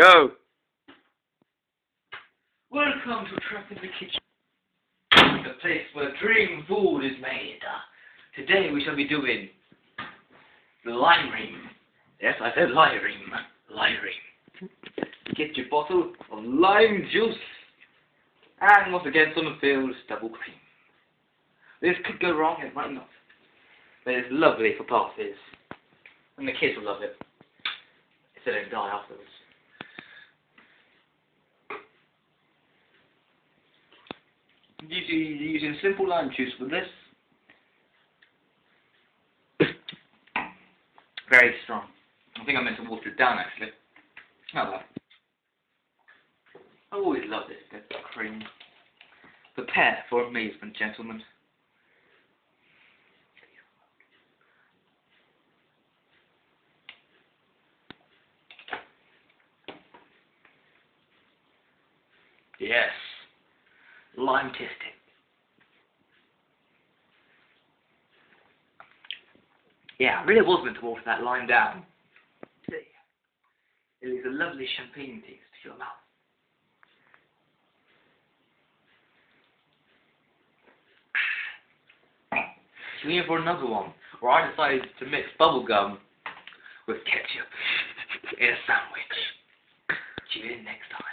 Go! Welcome to Traf in the Kitchen, the place where dream food is made. Today we shall be doing lime ring. Yes, I said lime ring. Lime ring. Get your bottle of lime juice. And once again, Summerfield's double cream. This could go wrong, it might not. But it's lovely for parties. And the kids will love it. If they don't die afterwards. Using simple lime juice for this. Very strong. I think I meant to water it down actually. Oh well. I always love this bit of cream. Prepare for amazement, gentlemen. Yes. Lime testing. Yeah, I really was meant to water that lime down. See, it leaves a lovely champagne taste to your mouth. Tune in for another one, where I decided to mix bubblegum with ketchup in a sandwich. Tune in next time.